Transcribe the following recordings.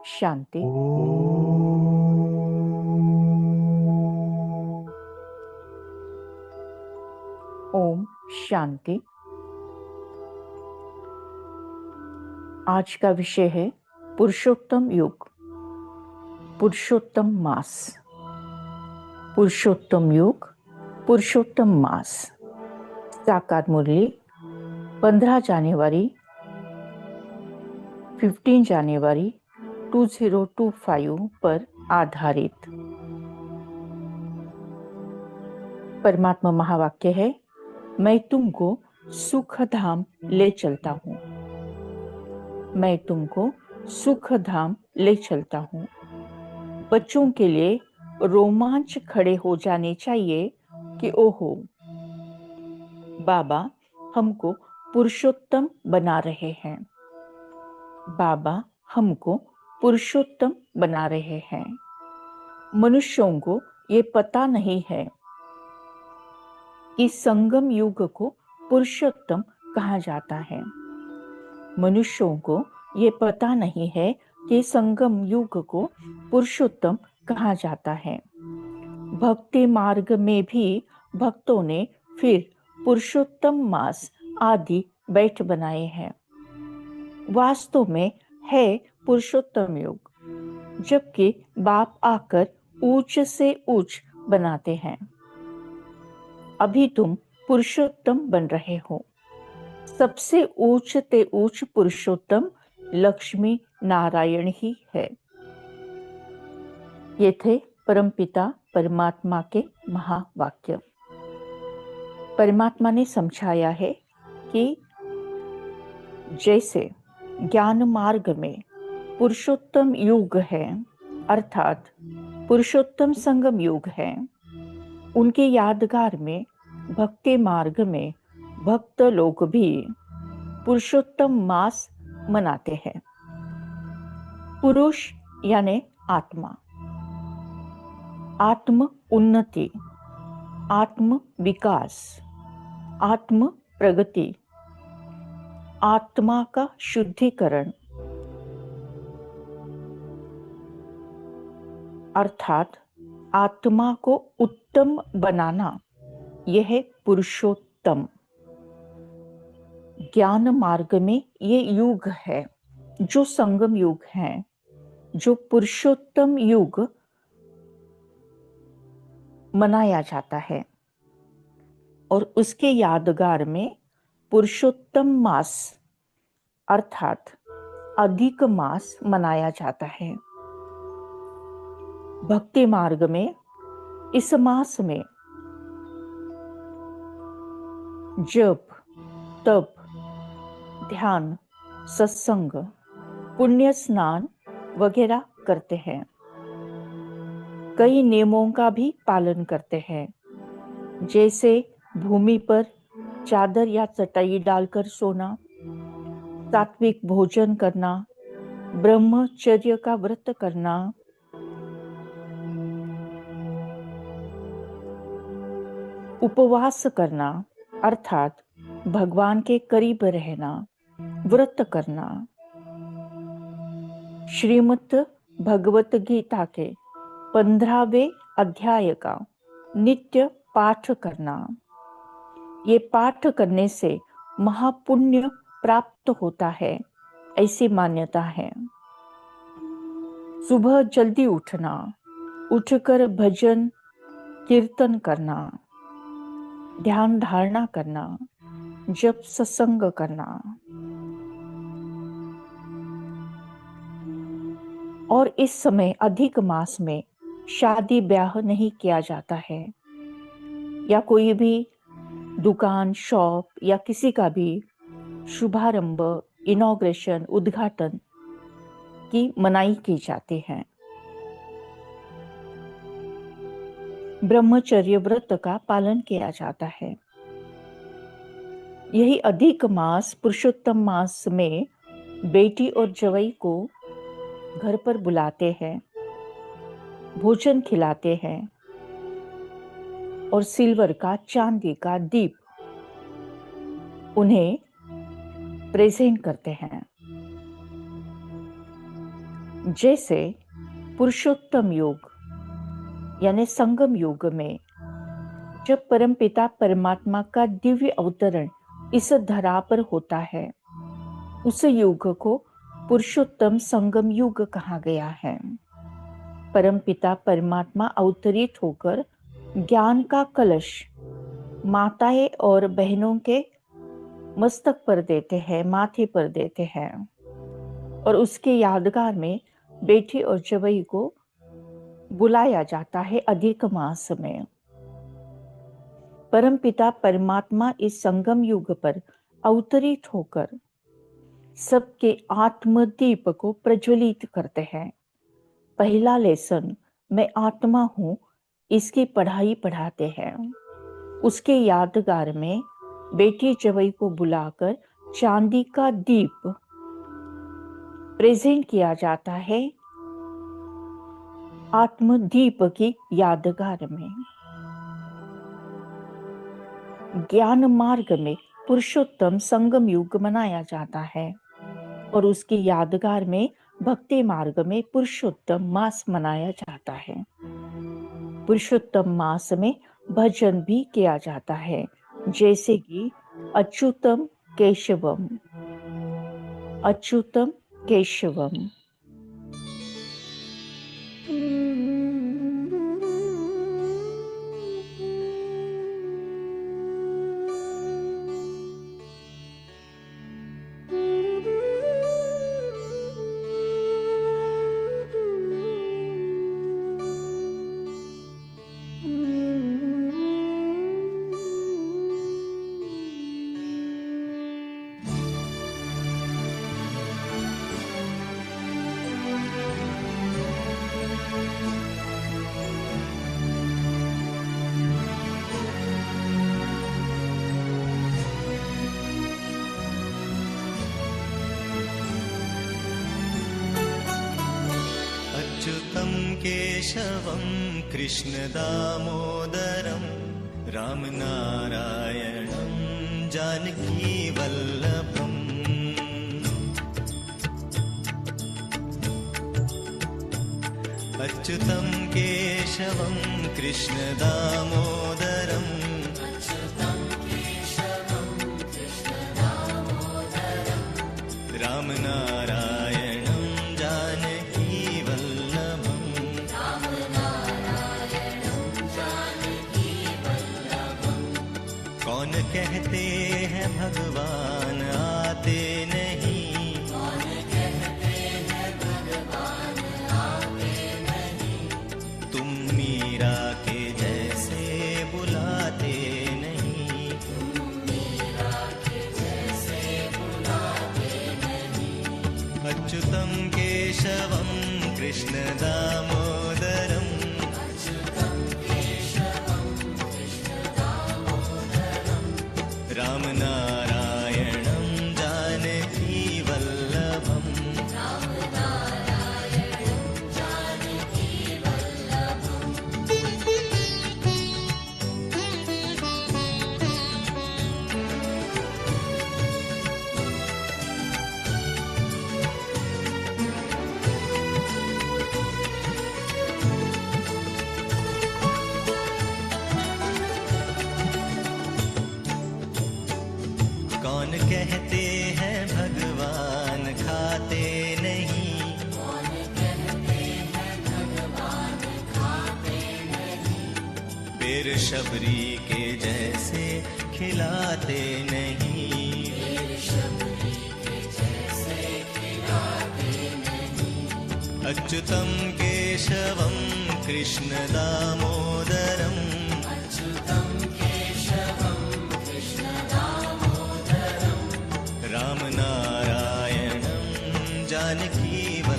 शांति। ओम शांति। आज का विषय है पुरुषोत्तम युग, पुरुषोत्तम मास। पुरुषोत्तम युग, पुरुषोत्तम मास। साकार मुरली 15 जनवरी 15 जनवरी 2025 पर आधारित। परमात्मा महावाक्य है, मैं तुमको सुख धाम ले चलता हूँ। मैं तुमको सुख धाम ले चलता हूँ। बच्चों के लिए रोमांच खड़े हो जाने चाहिए कि ओहो, बाबा हमको पुरुषोत्तम बना रहे हैं। बाबा हमको पुरुषोत्तम बना रहे हैं। मनुष्यों को ये पता नहीं है कि संगम युग को पुरुषोत्तम कहा जाता है। मनुष्यों को ये पता नहीं है कि संगम युग को पुरुषोत्तम कहा जाता है। भक्ति मार्ग में भी भक्तों ने फिर पुरुषोत्तम मास आदि बैठ बनाए हैं। वास्तव में है पुरुषोत्तम युग, जबकि बाप आकर ऊंच से ऊंच बनाते हैं। अभी तुम पुरुषोत्तम बन रहे हो। सबसे ऊंच ते ऊंच पुरुषोत्तम लक्ष्मी नारायण ही है। ये थे परमपिता परमात्मा के महावाक्य। परमात्मा ने समझाया है कि जैसे ज्ञान मार्ग में पुरुषोत्तम युग है, अर्थात पुरुषोत्तम संगम युग है, उनके यादगार में भक्ति मार्ग में भक्त लोग भी पुरुषोत्तम मास मनाते हैं। पुरुष यानी आत्मा, आत्म उन्नति, आत्म विकास, आत्म प्रगति, आत्मा का शुद्धिकरण, अर्थात आत्मा को उत्तम बनाना, यह है पुरुषोत्तम। ज्ञान मार्ग में ये युग है जो संगम युग है, जो पुरुषोत्तम युग मनाया जाता है, और उसके यादगार में पुरुषोत्तम मास अर्थात अधिक मास मनाया जाता है। भक्ति मार्ग में इस मास में जप, तप, ध्यान, सत्संग, पुण्य स्नान वगैरह करते हैं। कई नियमों का भी पालन करते हैं, जैसे भूमि पर चादर या चटाई डालकर सोना, सात्विक भोजन करना, ब्रह्मचर्य का व्रत करना, उपवास करना अर्थात भगवान के करीब रहना, व्रत करना, श्रीमद् भगवत गीता के 15वें अध्याय का नित्य पाठ करना। ये पाठ करने से महापुण्य प्राप्त होता है, ऐसी मान्यता है। सुबह जल्दी उठना, उठकर भजन कीर्तन करना, ध्यान धारणा करना, जप सत्संग करना, और इस समय अधिक मास में शादी ब्याह नहीं किया जाता है, या कोई भी दुकान, शॉप या किसी का भी शुभारंभ, इनॉग्रेशन, उद्घाटन की मनाही की जाती है। ब्रह्मचर्य व्रत का पालन किया जाता है। यही अधिक मास पुरुषोत्तम मास में बेटी और जवाई को घर पर बुलाते हैं, भोजन खिलाते हैं और सिल्वर का, चांदी का दीप उन्हें प्रेजेंट करते हैं। जैसे पुरुषोत्तम योग यानी संगम युग में जब परमपिता परमात्मा का दिव्य अवतरण इस धरा पर होता है, उस युग को पुरुषोत्तम संगम युग कहा गया है। परमपिता परमात्मा अवतरित होकर ज्ञान का कलश माताएं और बहनों के मस्तक पर देते हैं, माथे पर देते हैं, और उसके यादगार में बेटी और जवई को बुलाया जाता है अधिक मास में। परमपिता परमात्मा इस संगम युग पर अवतरित होकर सबके आत्मदीप को प्रज्वलित करते हैं। पहला लेसन मैं आत्मा हूं, इसकी पढ़ाई पढ़ाते हैं। उसके यादगार में बेटी जवई को बुलाकर चांदी का दीप प्रेजेंट किया जाता है आत्मदीप की यादगार में। ज्ञान मार्ग में पुरुषोत्तम संगम युग मनाया जाता है और उसकी यादगार में भक्ति मार्ग में पुरुषोत्तम मास मनाया जाता है। पुरुषोत्तम मास में भजन भी किया जाता है, जैसे कि अच्युतम केशवम, अच्युतम केशवम। अच्युतं केशवं कृष्णदामोदरं रामनारायणं जानकीवल्लभम्। अच्युतं केशवं कृष्णदामोदरं रामनारायणं जानकीवल्लभम्। कौन कहते हैं भगवान आते नहीं, तुम मीरा के जैसे बुलाते नहीं, अच्युतं केशवं कृष्णदामोदरम् रामनारायणं जानकीवल्लभम्। कौन कहते हैं भगवान खाते नहीं, बेर शबरी के जैसे खिलाते नहीं, अच्युतं केशवं कृष्णदामोदरम् रामनारायणं जानकीवल्लभम्।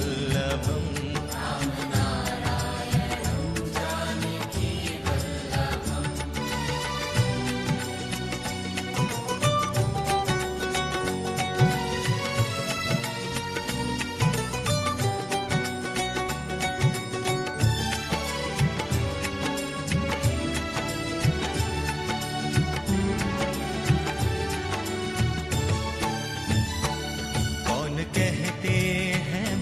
कौन कहते हैं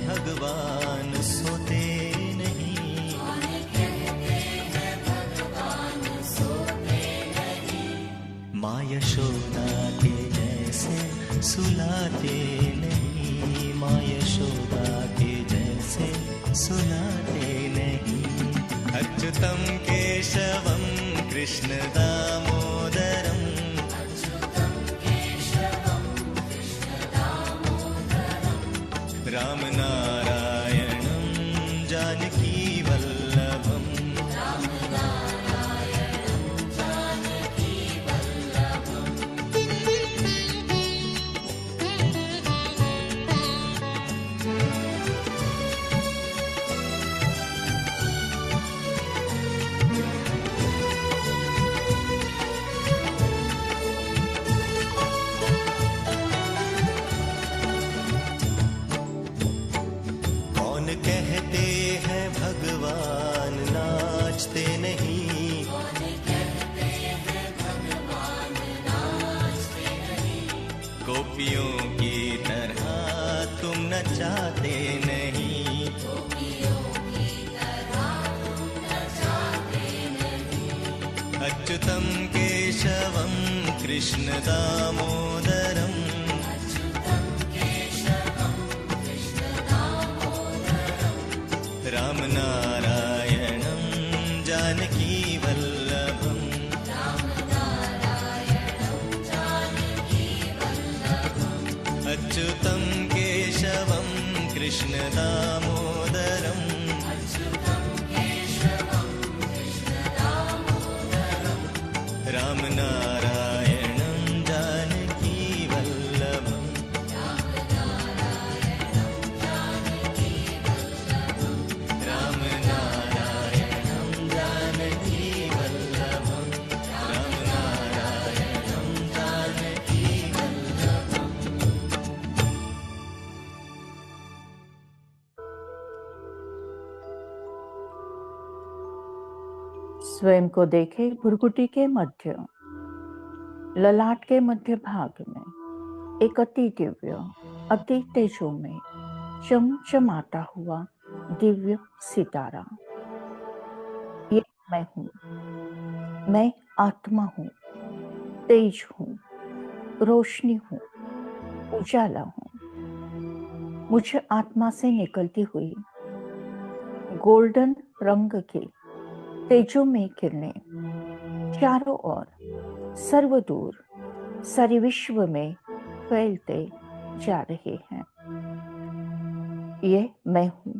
माँ यशोदा के जैसे सुलाते नहीं, माँ यशोदा के जैसे सुलाते नहीं। अच्युतम केशवम कृष्ण दामोदरम, राम नारायणं जानकी वल्लभम। कौन कहते हैं भगवान नाचते नहीं, गोपियों की तरह तुम नचाते नहीं। अच्युतम केशवम कृष्ण दामोदरम, राम नारायणं जानकी वल्लभम। अच्युतं केशवं कृष्ण दामोदरम, राम नारायणं जानकी वल्लभम। राम नारायणं जानकी वल्लभम, राम नारायणं जानकी वल्लभम। स्वयं को देखे भुरकुटी के मध्य, ललाट के मध्य भाग में एक अति दिव्य, अति तेजोमय चमचमाता हुआ दिव्य सितारा। ये मैं हूँ, मैं आत्मा हूँ, तेज हूँ, रोशनी हूँ, उजाला हूँ। मुझे आत्मा से निकलती हुई गोल्डन रंग की तेजोमय किरणें चारों ओर सर्वदूर सारे विश्व में फैलते जा रहे हैं। ये मैं हूँ,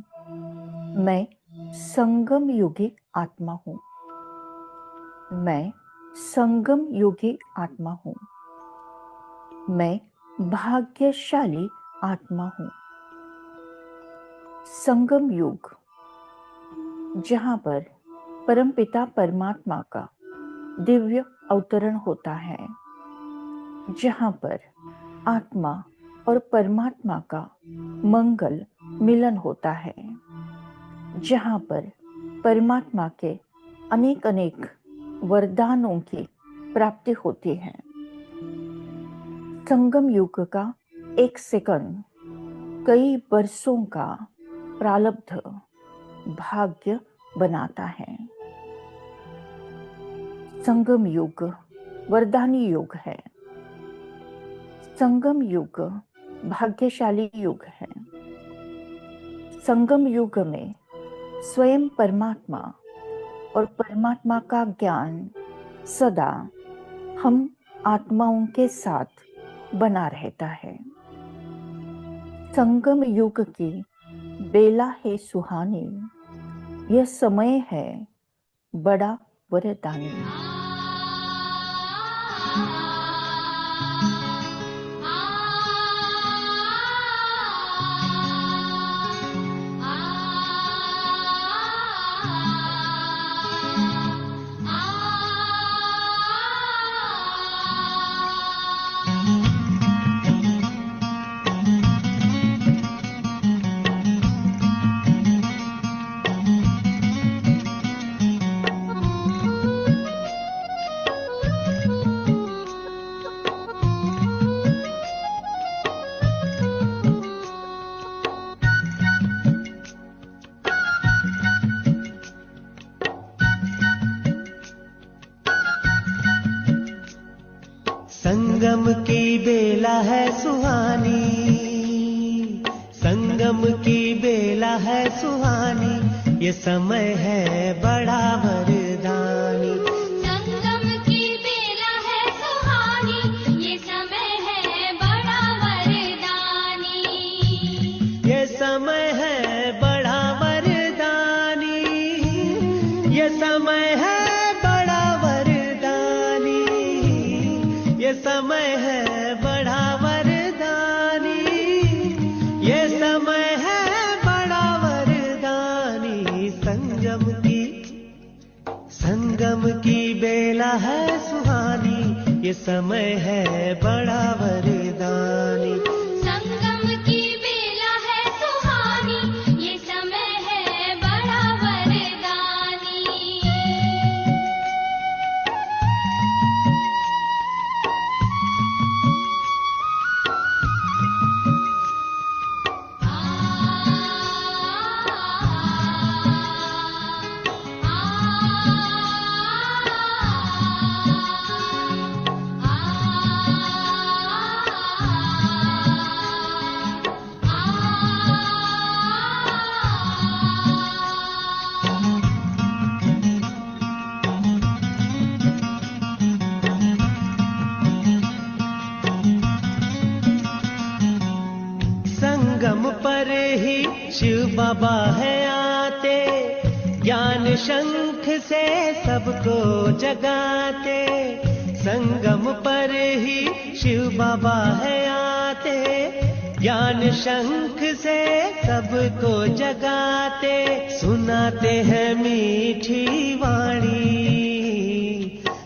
मैं संगम युगी आत्मा हूँ, मैं संगम युगी आत्मा हूँ, मैं भाग्यशाली आत्मा हूँ। संगम युग, जहाँ पर परमपिता परमात्मा का दिव्य अवतरण होता है, जहाँ पर आत्मा और परमात्मा का मंगल मिलन होता है, जहाँ पर परमात्मा के अनेक अनेक वरदानों की प्राप्ति होती है। संगम युग का एक सेकंड कई वर्षों का प्रारब्ध भाग्य बनाता है। संगम युग वरदानी युग है, संगम युग भाग्यशाली युग है। संगम युग में स्वयं परमात्मा और परमात्मा का ज्ञान सदा हम आत्माओं के साथ बना रहता है। संगम युग की बेला है सुहानी, यह समय है बड़ा वरदानी। संगम की बेला है सुहानी, संगम की बेला है सुहानी, ये समय है बड़ा वरदानी। संगम की बेला है सुहानी, ये समय है बड़ा वरदानी। ये समय है बड़ा वरदानी, ये समय है बड़ा वरदानी, ये समय है बड़ा वरदानी, ये समय है बड़ा वरदानी। संगम की बेला है सुहानी, ये समय है बड़ा वरदानी। संगम की बेला है सुहानी, ये समय है बड़ा वरदानी। संगम पर ही शिव बाबा है आते, ज्ञान शंख से सबको जगाते। संगम पर ही शिव बाबा है आते, ज्ञान शंख से सबको जगाते। सुनाते हैं मीठी वाणी,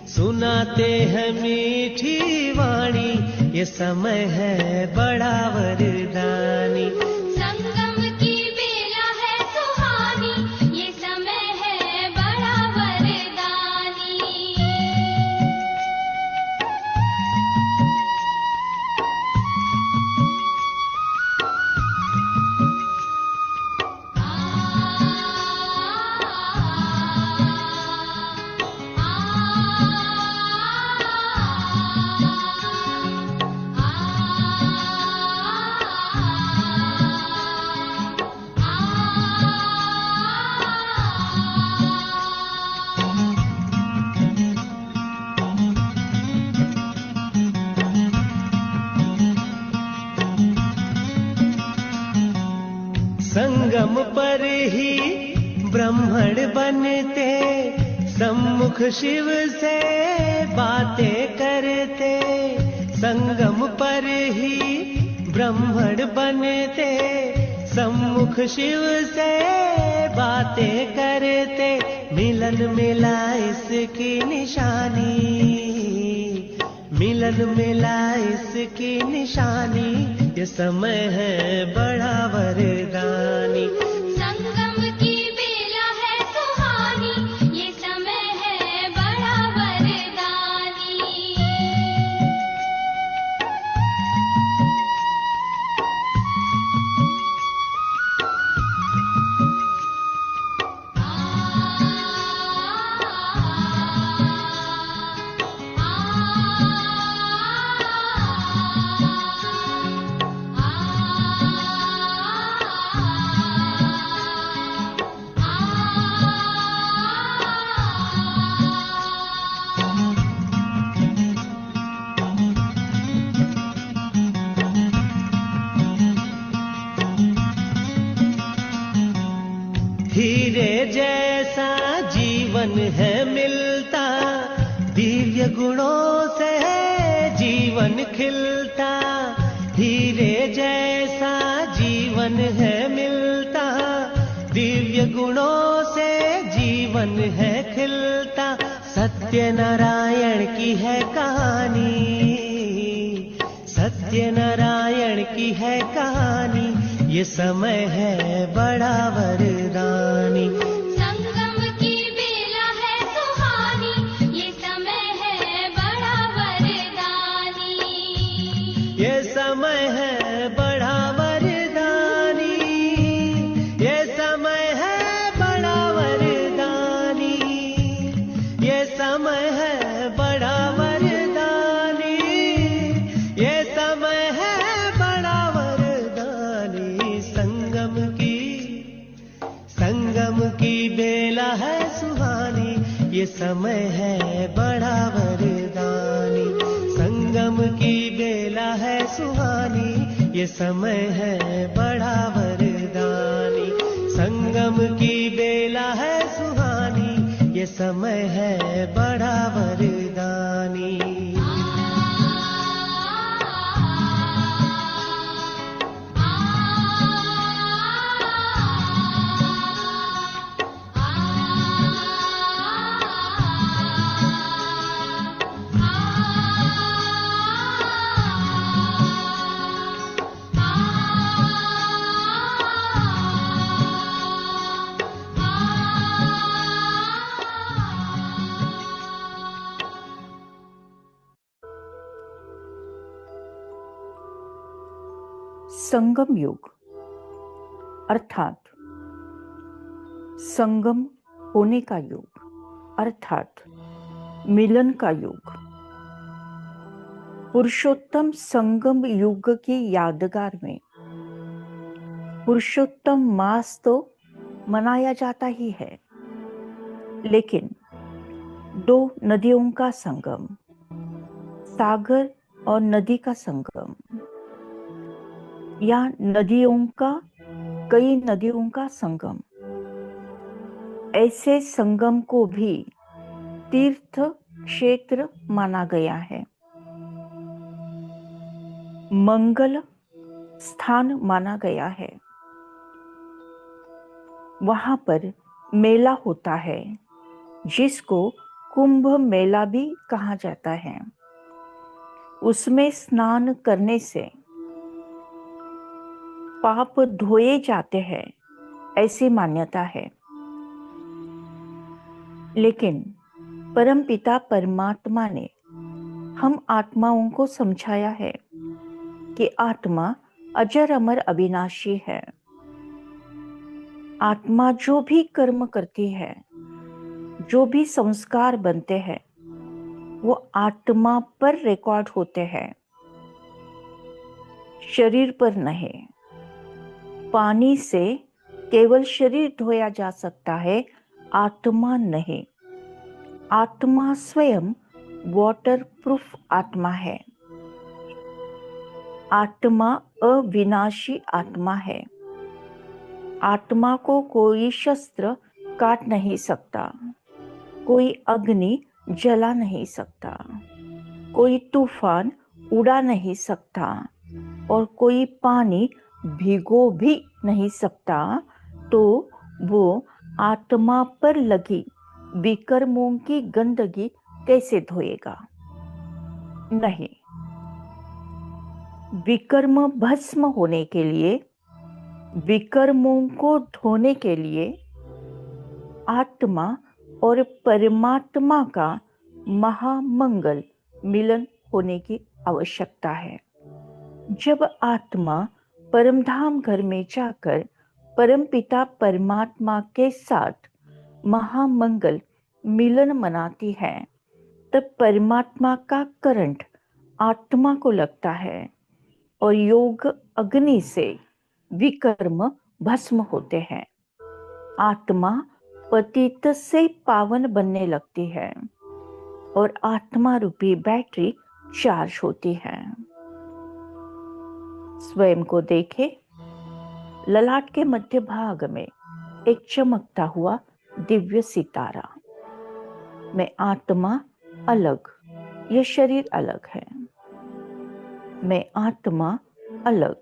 सुनाते हैं मीठी वाणी, ये समय है बड़ा वरदानी। संगम की बेला है सुहानी, ये समय है बड़ा वरदानी। संगम पर ही ब्राह्मण बनते, सम्मुख शिव से बातें करते। संगम पर ही ब्राह्मण बनते, सम्मुख शिव से बातें करते। मिलन मिला इसकी निशानी, मिलन मिला इसकी निशानी, ये समय है बड़ा वरदानी। संगम की बेला है सुहानी, ये समय है बड़ा वरदानी। हीरे जैसा जीवन है मिलता, दिव्य गुणों से जीवन खिलता। हीरे जैसा जीवन है मिलता, दिव्य गुणों से जीवन है खिलता। सत्यनारायण की है कहानी, सत्यनारायण की है कहानी, ये समय है बड़ा वरदानी। संगम की बेला है सुहानी, ये समय है बड़ा वरदानी। ये समय है बड़ा वरदानी, ये समय है बड़ा वरदानी, ये समय है बड़ा वरदानी, समय है बड़ा वरदानी। संगम की बेला है सुहानी, ये समय है बड़ा वरदानी। संगम की बेला है सुहानी, ये समय है बड़ा वरदानी। संगम युग अर्थात संगम होने का युग, अर्थात मिलन का युग। पुरुषोत्तम संगम युग की यादगार में पुरुषोत्तम मास तो मनाया जाता ही है, लेकिन दो नदियों का संगम, सागर और नदी का संगम, या कई नदियों का संगम, ऐसे संगम को भी तीर्थ क्षेत्र माना गया है, मंगल स्थान माना गया है। वहां पर मेला होता है जिसको कुंभ मेला भी कहा जाता है। उसमें स्नान करने से पाप धोए जाते हैं, ऐसी मान्यता है। लेकिन परमपिता परमात्मा ने हम आत्माओं को समझाया है कि आत्मा अजर अमर अविनाशी है। आत्मा जो भी कर्म करती है, जो भी संस्कार बनते हैं, वो आत्मा पर रिकॉर्ड होते हैं, शरीर पर नहीं। पानी से केवल शरीर धोया जा सकता है, आत्मा नहीं। आत्मा स्वयं वाटर प्रूफ आत्मा है। आत्मा अविनाशी आत्मा है। आत्मा को कोई शस्त्र काट नहीं सकता, कोई अग्नि जला नहीं सकता, कोई तूफान उड़ा नहीं सकता और कोई पानी भिगो भी नहीं सकता, तो वो आत्मा पर लगी विकर्मों की गंदगी कैसे धोएगा? नहीं। विकर्म भस्म होने के लिए, विकर्मों को धोने के लिए आत्मा और परमात्मा का महामंगल मिलन होने की आवश्यकता है। जब आत्मा परमधाम घर में जाकर परमपिता परमात्मा के साथ महामंगल मिलन मनाती है, तब परमात्मा का करंट आत्मा को लगता है और योग अग्नि से विकर्म भस्म होते हैं। आत्मा पतित से पावन बनने लगती है और आत्मा रूपी बैटरी चार्ज होती है। स्वयं को देखे, ललाट के मध्य भाग में एक चमकता हुआ दिव्य सितारा। मैं आत्मा अलग, यह शरीर अलग है। मैं आत्मा अलग,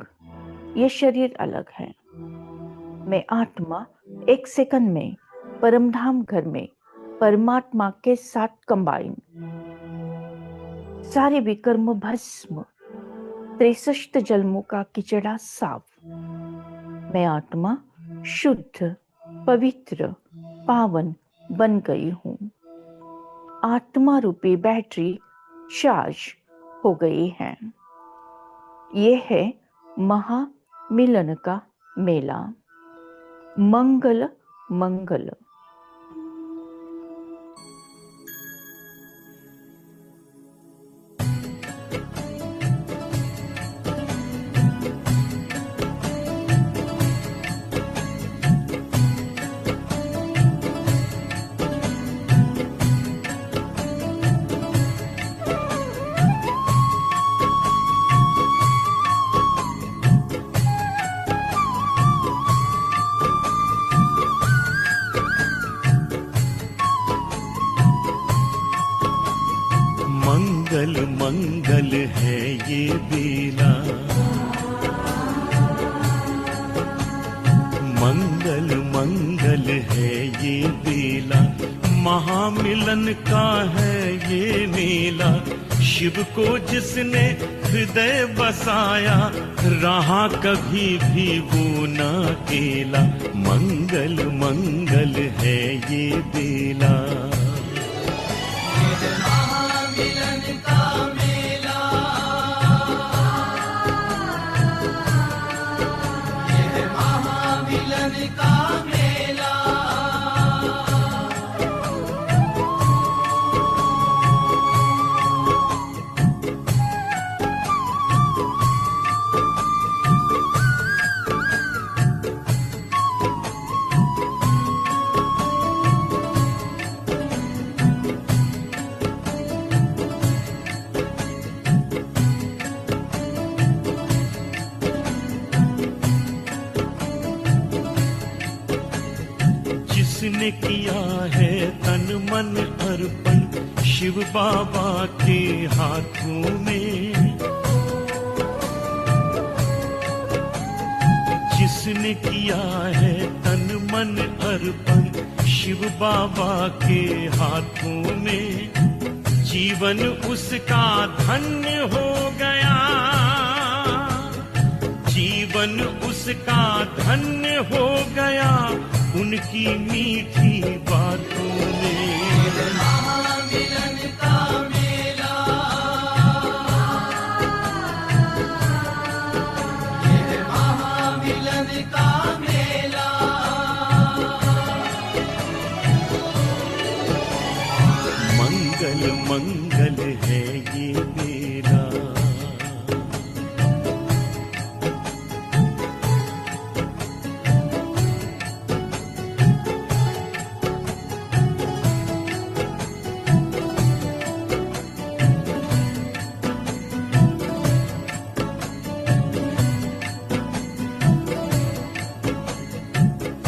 यह शरीर अलग है। मैं आत्मा एक सेकंड में परमधाम घर में परमात्मा के साथ कंबाइन, सारे विकर्म भस्म, 63 जन्मों का किचड़ा साफ। मैं आत्मा शुद्ध, पवित्र, पावन बन गई हूं। आत्मा रूपी बैटरी चार्ज हो गई है। ये है महामिलन का मेला। मंगल मंगल। ये बेला। मंगल मंगल है ये बेला, महामिलन का है ये मेला। शिव को जिसने हृदय बसाया, रहा कभी भी वो न अकेला। मंगल मंगल है ये बेला। महामिलन का मेला, ये महामिलन का मेला। जिसने किया है तन मन अर्पण, शिव बाबा के हाथों में। जिसने किया है तन मन अर्पण, शिव बाबा के हाथों में। जीवन उसका धन्य हो गया, जीवन उसका धन्य हो गया उनकी मीठी बातों में। महामिलन का मेला, ये महामिलन का मेला। मंगल मंगल है ये बेला।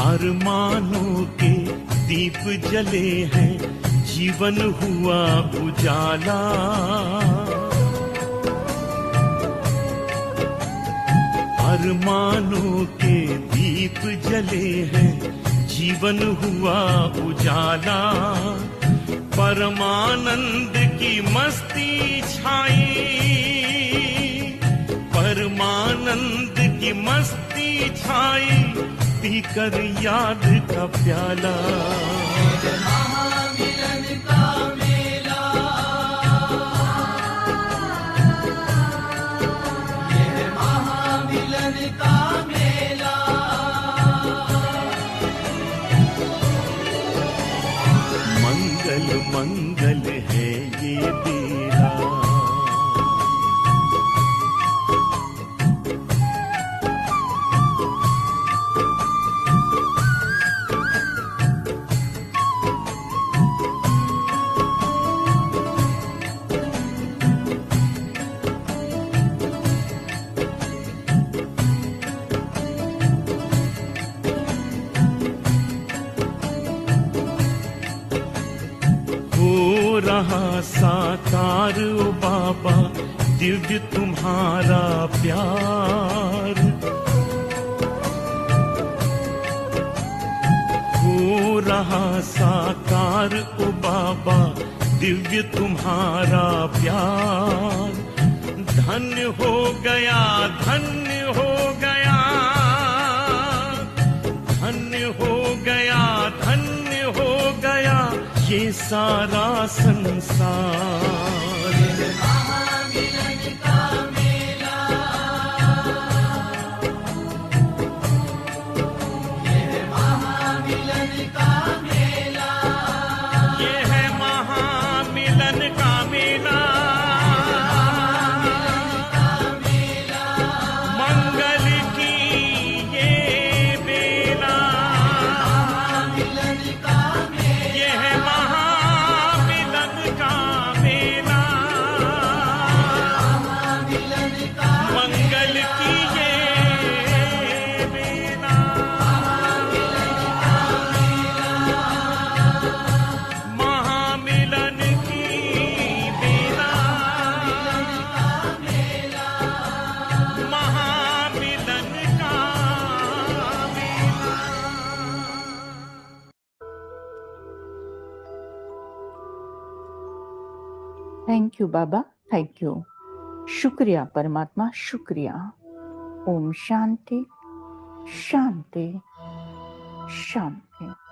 अरमानों के दीप जले हैं, जीवन हुआ उजाला। अरमानों के दीप जले हैं, जीवन हुआ उजाला। परमानंद की मस्ती छाई, परमानंद की मस्ती छाई। पीकर याद का प्याला। महामिलन का मेला, ये महामिलन का मेला। मंगल मंगल है ये बेला। हो रहा साकार ओ बाबा, दिव्य तुम्हारा प्यार। हो रहा साकार ओ बाबा, दिव्य तुम्हारा प्यार। धन्य हो गया, धन्य हो गया, धन्य हो गया, धन्य हो गया ये सारा संसार। महामिलन का मेला, ये महामिलन का मेला। ये है महामिलन का मेला। मंगल की ये बेला। ये है महामिलन का मेला। थैंक यू बाबा, थैंक यू। शुक्रिया परमात्मा, शुक्रिया। ओम शांति, शांति, शांति।